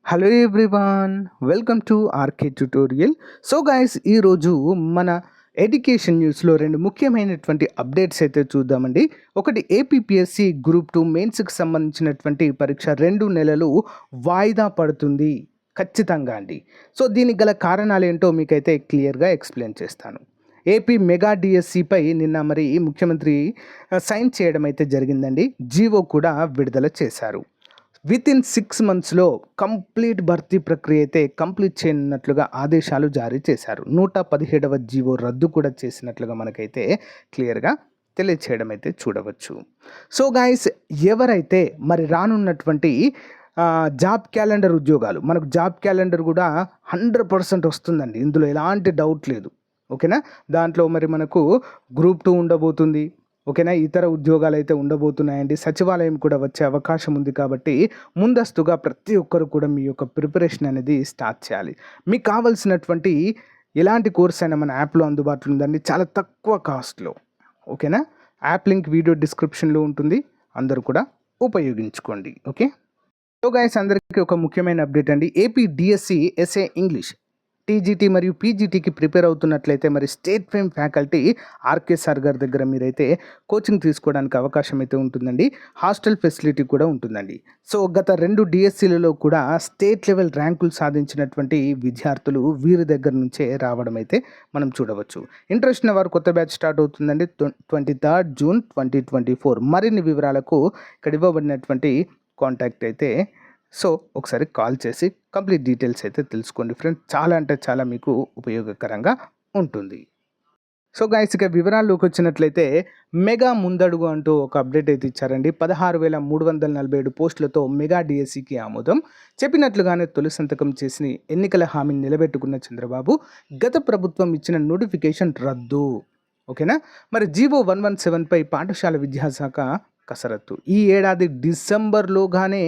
Hello everyone, welcome to RK tutorial. So guys, ఈరోజు మన education న్యూస్లో రెండు ముఖ్యమైనటువంటి అప్డేట్స్ అయితే చూద్దామండి. ఒకటి, ఏపీపీఎస్సి గ్రూప్ 2 మెయిన్స్కి సంబంధించినటువంటి పరీక్ష 2 నెలలు వాయిదా పడుతుంది ఖచ్చితంగా అండి. సో దీనికి గల కారణాలు ఏంటో మీకైతే క్లియర్గా ఎక్స్ప్లెయిన్ చేస్తాను. ఏపీ మెగా డిఎస్సిపై నిన్న ముఖ్యమంత్రి సైన్ చేయడం అయితే జరిగిందండి. జీవో కూడా విడుదల చేశారు. వితిన్ 6 మంత్స్లో కంప్లీట్ భర్తీ ప్రక్రియ అయితే కంప్లీట్ చేయనున్నట్లుగా ఆదేశాలు జారీ చేశారు. 117వ జీవో రద్దు కూడా చేసినట్లుగా మనకైతే క్లియర్గా తెలియచేయడం అయితే చూడవచ్చు. సో గాయస్, ఎవరైతే రానున్నటువంటి జాబ్ క్యాలెండర్ ఉద్యోగాలు, మనకు జాబ్ క్యాలెండర్ కూడా 100% వస్తుందండి, ఇందులో ఎలాంటి డౌట్ లేదు. ఓకేనా, దాంట్లో మనకు గ్రూప్ 2 ఉండబోతుంది. ఓకేనా, ఇతర ఉద్యోగాలు అయితే ఉండబోతున్నాయండి. సచివాలయం కూడా వచ్చే అవకాశం ఉంది. కాబట్టి ముందస్తుగా ప్రతి ఒక్కరు కూడా మీ యొక్క ప్రిపరేషన్ అనేది స్టార్ట్ చేయాలి. మీకు కావాల్సినటువంటి ఎలాంటి కోర్స్ అయినా మన యాప్లో అందుబాటులో ఉందండి, చాలా తక్కువ కాస్ట్లో. ఓకేనా, యాప్ లింక్ వీడియో డిస్క్రిప్షన్లో ఉంటుంది, అందరూ కూడా ఉపయోగించుకోండి. ఓకే. సో గైస్, అందరికీ ఒక ముఖ్యమైన అప్డేట్ అండి. AP DSC SA English TGT మరియు పీజీటీకి ప్రిపేర్ అవుతున్నట్లయితే state fame faculty RK sir గారి దగ్గర మీరైతే కోచింగ్ తీసుకోవడానికి అవకాశం అయితే ఉంటుందండి. హాస్టల్ ఫెసిలిటీ కూడా ఉంటుందండి. సో గత 2 డిఎస్సీలలో కూడా స్టేట్ లెవెల్ ర్యాంకులు సాధించినటువంటి విద్యార్థులు వీరి దగ్గర నుంచే రావడం అయితే మనం చూడవచ్చు. ఇంట్రెస్ట్ ఉన్న వారు కొత్త బ్యాచ్ స్టార్ట్ అవుతుందండి 23 జూన్ 2024. మరిన్ని వివరాలకు ఇక్కడ ఇవ్వబడినటువంటి కాంటాక్ట్ అయితే ఒకసారి కాల్ చేసి కంప్లీట్ డీటెయిల్స్ అయితే తెలుసుకోండి ఫ్రెండ్స్. చాలా అంటే చాలా మీకు ఉపయోగకరంగా ఉంటుంది. సో గైస్, ఇక వివరాల్లోకి వచ్చినట్లయితే మెగా ముందడుగు అంటూ ఒక అప్డేట్ అయితే ఇచ్చారండి. 16,347 పోస్టులతో మెగా డిఎస్సికి ఆమోదం. చెప్పినట్లుగానే తొలి సంతకం చేసి ఎన్నికల హామీని నిలబెట్టుకున్న చంద్రబాబు గత ప్రభుత్వం ఇచ్చిన నోటిఫికేషన్ రద్దు. ఓకేనా, జీవో 117పై పాఠశాల విద్యాశాఖ కసరత్తు. ఈ ఏడాది డిసెంబర్లోగానే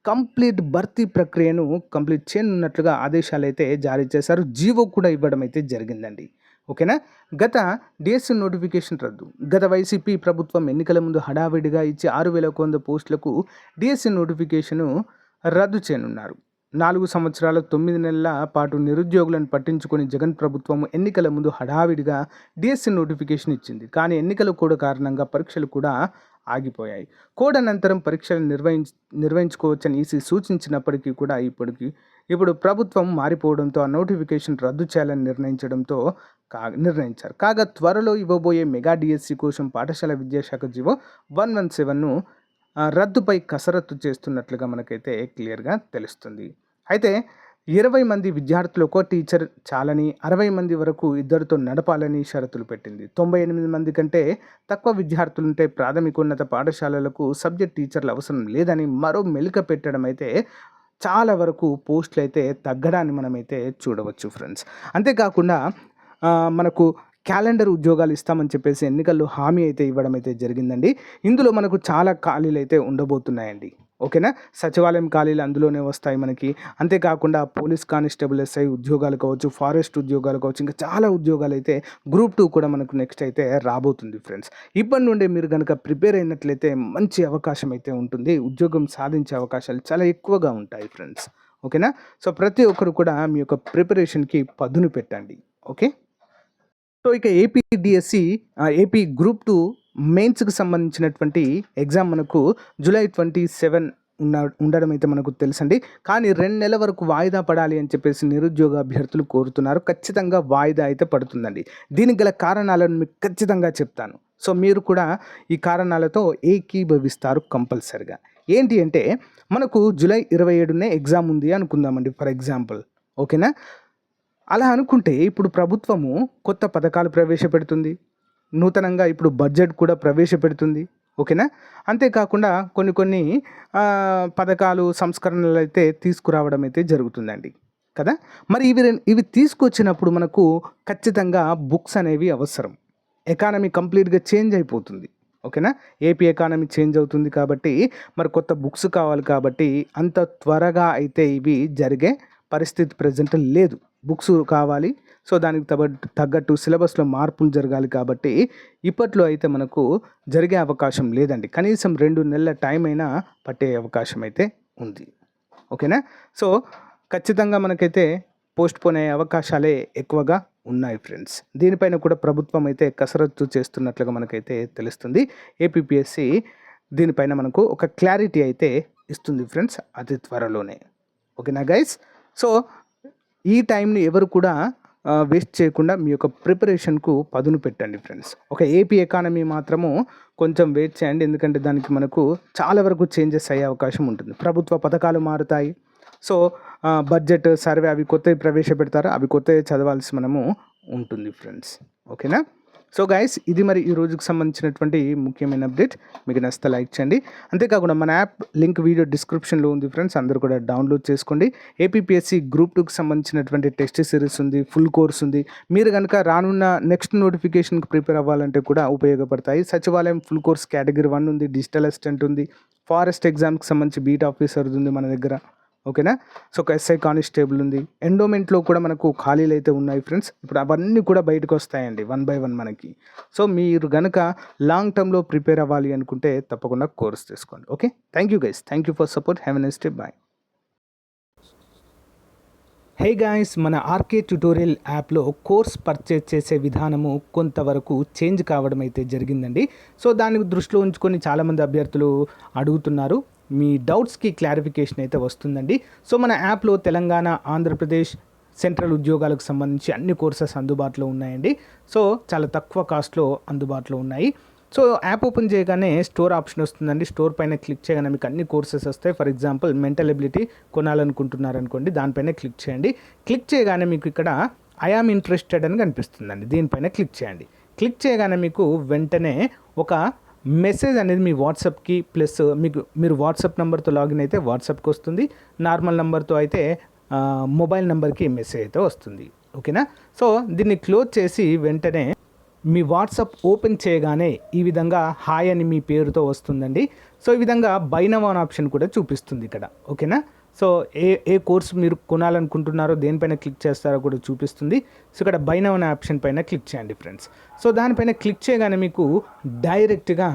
కంప్లీట్ భర్తీ ప్రక్రియను కంప్లీట్ చేయనున్నట్లుగా ఆదేశాలు అయితే జారీ చేశారు. జీవో కూడా ఇవ్వడం అయితే జరిగిందండి. ఓకేనా, గత డిఎస్సి నోటిఫికేషన్ రద్దు. గత వైసీపీ ప్రభుత్వం ఎన్నికల ముందు హడావిడిగా ఇచ్చి 6,100 పోస్టులకు డిఎస్సి నోటిఫికేషను రద్దు చేయనున్నారు. 4 సంవత్సరాల 9 నెలల పాటు నిరుద్యోగులను పట్టించుకొని జగన్ ప్రభుత్వం ఎన్నికల ముందు హడావిడిగా డిఎస్సి నోటిఫికేషన్ ఇచ్చింది. కానీ ఎన్నికల కోడ్ కారణంగా పరీక్షలు కూడా ఆగిపోయాయి. కోడ్ అనంతరం పరీక్షలు నిర్వహించుకోవచ్చని ఈసీ సూచించినప్పటికీ కూడా ఇప్పుడు ప్రభుత్వం మారిపోవడంతో ఆ నోటిఫికేషన్ రద్దు చేయాలని నిర్ణయించారు. కాగా త్వరలో ఇవ్వబోయే మెగా డిఎస్సి కోసం పాఠశాల విద్యాశాఖ జీవో 117ను రద్దుపై కసరత్తు చేస్తున్నట్లుగా మనకైతే క్లియర్గా తెలుస్తుంది. అయితే 20 మంది విద్యార్థులు ఒక టీచర్ చాలని, 60 మంది వరకు ఇద్దరితో నడపాలని షరతులు పెట్టింది. 98 మంది కంటే తక్కువ విద్యార్థులుంటే ప్రాథమికోన్నత పాఠశాలలకు సబ్జెక్ట్ టీచర్లు అవసరం లేదని మరో మెలిక పెట్టడం అయితే చాలా వరకు పోస్టులు అయితే తగ్గడాన్ని మనమైతే చూడవచ్చు ఫ్రెండ్స్. అంతేకాకుండా మనకు క్యాలెండర్ ఉద్యోగాలు ఇస్తామని చెప్పేసి ఎన్నికల్లో హామీ అయితే ఇవ్వడం అయితే జరిగిందండి. ఇందులో మనకు చాలా ఖాళీలు అయితే ఉండబోతున్నాయండి. ఓకేనా, సచివాలయం ఖాళీలు అందులోనే వస్తాయి మనకి. అంతేకాకుండా పోలీస్ కానిస్టేబుల్ ఎస్ఐ ఉద్యోగాలు కావచ్చు, ఫారెస్ట్ ఉద్యోగాలు కావచ్చు, ఇంకా చాలా ఉద్యోగాలు అయితే గ్రూప్ 2 కూడా మనకు నెక్స్ట్ అయితే రాబోతుంది ఫ్రెండ్స్. ఇప్పటి నుండే మీరు కనుక ప్రిపేర్ అయినట్లయితే మంచి అవకాశం అయితే ఉంటుంది. ఉద్యోగం సాధించే అవకాశాలు చాలా ఎక్కువగా ఉంటాయి ఫ్రెండ్స్. ఓకేనా, సో ప్రతి ఒక్కరు కూడా మీ యొక్క ప్రిపరేషన్కి పదును పెట్టండి. ఓకే. సో ఇక ఏపీ డిఎస్సి ఏపీ గ్రూప్ 2 మెయిన్స్కి సంబంధించినటువంటి ఎగ్జామ్ మనకు జూలై 27 ఉండడం అయితే మనకు తెలుసండి. కానీ 2 నెలల వరకు వాయిదా పడాలి అని చెప్పేసి నిరుద్యోగ అభ్యర్థులు కోరుతున్నారు. ఖచ్చితంగా వాయిదా అయితే పడుతుందండి. దీనికి గల కారణాలను మీకు ఖచ్చితంగా చెప్తాను. సో మీరు కూడా ఈ కారణాలతో ఏకీభవిస్తారు కంపల్సరిగా. ఏంటి అంటే, మనకు జూలై 27నే ఎగ్జామ్ ఉంది అనుకుందామండి, ఫర్ ఎగ్జాంపుల్. ఓకేనా, అలా అనుకుంటే ఇప్పుడు ప్రభుత్వము కొత్త పథకాలు ప్రవేశపెడుతుంది, నూతనంగా ఇప్పుడు బడ్జెట్ కూడా ప్రవేశపెడుతుంది. ఓకేనా, అంతేకాకుండా కొన్ని పథకాలు సంస్కరణలు అయితే తీసుకురావడం అయితే జరుగుతుందండి కదా. ఇవి తీసుకొచ్చినప్పుడు మనకు ఖచ్చితంగా బుక్స్ అనేవి అవసరం. ఎకానమీ కంప్లీట్గా చేంజ్ అయిపోతుంది. ఓకేనా, ఏపీ ఎకానమీ చేంజ్ అవుతుంది కాబట్టి కొత్త బుక్స్ కావాలి. కాబట్టి అంత త్వరగా అయితే ఇవి జరిగే పరిస్థితి ప్రజెంట్ లేదు. బుక్స్ కావాలి. సో దానికి తగ్గట్టు సిలబస్లో మార్పులు జరగాలి. కాబట్టి ఇప్పట్లో అయితే మనకు జరిగే అవకాశం లేదండి. కనీసం 2 నెలల టైం అయినా పట్టే అవకాశం అయితే ఉంది. ఓకేనా, సో ఖచ్చితంగా మనకైతే పోస్ట్‌పోన్ అయ్యే అవకాశాలే ఎక్కువగా ఉన్నాయి ఫ్రెండ్స్. దీనిపైన కూడా ప్రభుత్వం అయితే కసరత్తు చేస్తున్నట్లుగా మనకైతే తెలుస్తుంది. ఏపీపీఎస్‌సీ దీనిపైన మనకు ఒక క్లారిటీ అయితే ఇస్తుంది ఫ్రెండ్స్ అతి త్వరలోనే. ఓకేనా గైస్? సో, ఈ టైంని ఎవరు కూడా వేస్ట్ చేయకుండా మీ యొక్క ప్రిపరేషన్‌కు పదును పెట్టండి ఫ్రెండ్స్. ఒక ఏపీ ఎకానమీ మాత్రము కొంచెం వెయిట్ చేయండి. ఎందుకంటే దానికి మనకు చాలా వరకు చేంజెస్ అయ్యే అవకాశం ఉంటుంది. ప్రభుత్వ పథకాలు మారుతాయి. సో, బడ్జెట్, సర్వే అవి కొత్తవి ప్రవేశపెడతారు. అవి కొత్తవి చదవాల్సి మనము ఉంటుంది ఫ్రెండ్స్. ఓకేనా? సో గైస్, ఇది మరి ఈ రోజుకి సంబంధించినటువంటి ముఖ్యమైన అప్డేట్. మీకు నచ్చితే లైక్ చేయండి. అంతేకాకుండా మన యాప్ లింక్ వీడియో డిస్క్రిప్షన్లో ఉంది ఫ్రెండ్స్. అందరూ కూడా డౌన్లోడ్ చేసుకోండి. ఏపీపీఎస్సీ గ్రూప్ 2కి సంబంధించినటువంటి టెస్ట్ సిరీస్ ఉంది, ఫుల్ కోర్స్ ఉంది. మీరు కనుక రానున్న నెక్స్ట్ నోటిఫికేషన్కి ప్రిపేర్ అవ్వాలంటే కూడా ఉపయోగపడతాయి. సచివాలయం ఫుల్ కోర్స్ కేటగిరీ 1 ఉంది, డిజిటల్ అసిస్టెంట్ ఉంది, ఫారెస్ట్ ఎగ్జామ్కి సంబంధించి బీట్ ఆఫీసర్ ఉంది మన దగ్గర. ఓకేనా? సో, ఒక ఎస్ఐ కానిస్టేబుల్ ఉంది. ఎండోమెంట్లో కూడా మనకు ఖాళీలు అయితే ఉన్నాయి ఫ్రెండ్స్. ఇప్పుడు అవన్నీ కూడా బయటకు వస్తాయండి 1 బై 1 మనకి. సో, మీరు గనక లాంగ్ టర్మ్‌లో ప్రిపేర్ అవ్వాలి అనుకుంటే తప్పకుండా కోర్స్ తీసుకోండి. Okay? Thank you guys. Thank you for support. Have a nice day. Bye. Hey guys, మన ఆర్కే ట్యుటోరియల్ యాప్లో కోర్స్ పర్చేజ్ చేసే విధానము కొంతవరకు చేంజ్ కావడం అయితే జరిగిందండి. సో, దాన్ని దృష్టిలో ఉంచుకొని చాలామంది అభ్యర్థులు అడుగుతున్నారు. మీ డౌట్స్కి క్లారిఫికేషన్ అయితే వస్తుందండి. సో, మన యాప్లో తెలంగాణ, ఆంధ్రప్రదేశ్, సెంట్రల్ ఉద్యోగాలకు సంబంధించి అన్ని కోర్సెస్ అందుబాటులో ఉన్నాయండి. సో, చాలా తక్కువ కాస్ట్లో అందుబాటులో ఉన్నాయి. సో, యాప్ ఓపెన్ చేయగానే స్టోర్ ఆప్షన్ వస్తుందండి. స్టోర్ పైన క్లిక్ చేయగానే మీకు అన్ని కోర్సెస్ వస్తాయి. ఫర్ ఎగ్జాంపుల్ మెంటల్ ఎబిలిటీ కొనాలనుకుంటున్నారనుకోండి, దానిపైన క్లిక్ చేయండి. క్లిక్ చేయగానే మీకు ఇక్కడ ఐ యామ్ ఇంట్రెస్టెడ్ అని కనిపిస్తుందండి. దీనిపైన క్లిక్ చేయండి. క్లిక్ చేయగానే మీకు వెంటనే ఒక మెసేజ్ అనేది మీ వాట్సాప్కి ప్లస్ మీరు వాట్సాప్ నెంబర్తో లాగిన్ అయితే వాట్సాప్కి వస్తుంది. నార్మల్ నెంబర్తో అయితే మొబైల్ నెంబర్కి మెసేజ్ అయితే వస్తుంది. ఓకేనా? సో, దీన్ని క్లోజ్ చేసి వెంటనే మీ వాట్సాప్ ఓపెన్ చేయగానే ఈ విధంగా హాయ్ అని మీ పేరుతో వస్తుందండి. సో, ఈ విధంగా బై నౌ అనే ఆప్షన్ కూడా చూపిస్తుంది ఇక్కడ. ఓకేనా? సో, ఏ కోర్స్ మీరు కొనాలనుకుంటున్నారో దేనిపైన క్లిక్ చేస్తారో కూడా చూపిస్తుంది. సో, ఇక్కడ బై నౌ అనే ఆప్షన్ పైన క్లిక్ చేయండి ఫ్రెండ్స్. సో, దానిపైన క్లిక్ చేయగానే మీకు డైరెక్ట్గా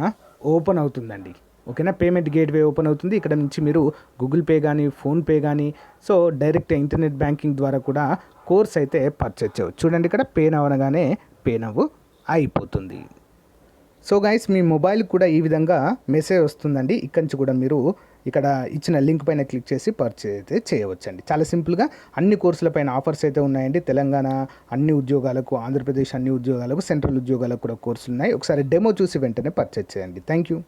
ఓపెన్ అవుతుందండి. ఓకేనా? పేమెంట్ గేట్వే ఓపెన్ అవుతుంది. ఇక్కడ నుంచి మీరు గూగుల్ పే కానీ, ఫోన్పే కానీ, సో డైరెక్ట్ ఇంటర్నెట్ బ్యాంకింగ్ ద్వారా కూడా కోర్స్ అయితే పర్చేజ్ చేయవచ్చు. చూడండి, ఇక్కడ పే నౌ అనగానే పే నౌ అయిపోతుంది. సో గైస్, మీ మొబైల్ కూడా ఈ విధంగా మెసేజ్ వస్తుందండి. ఇక్కడి నుంచి కూడా మీరు ఇక్కడ ఇచ్చిన లింక్ పైన క్లిక్ చేసి పర్చేజ్ అయితే చేయవచ్చండి. చాలా సింపుల్గా అన్ని కోర్సుల పైన ఆఫర్స్ అయితే ఉన్నాయండి. తెలంగాణ అన్ని ఉద్యోగాలకు, ఆంధ్రప్రదేశ్ అన్ని ఉద్యోగాలకు, సెంట్రల్ ఉద్యోగాలకు కూడా కోర్సులు ఉన్నాయి. ఒకసారి డెమో చూసి వెంటనే పర్చేజ్ చేయండి. Thank you.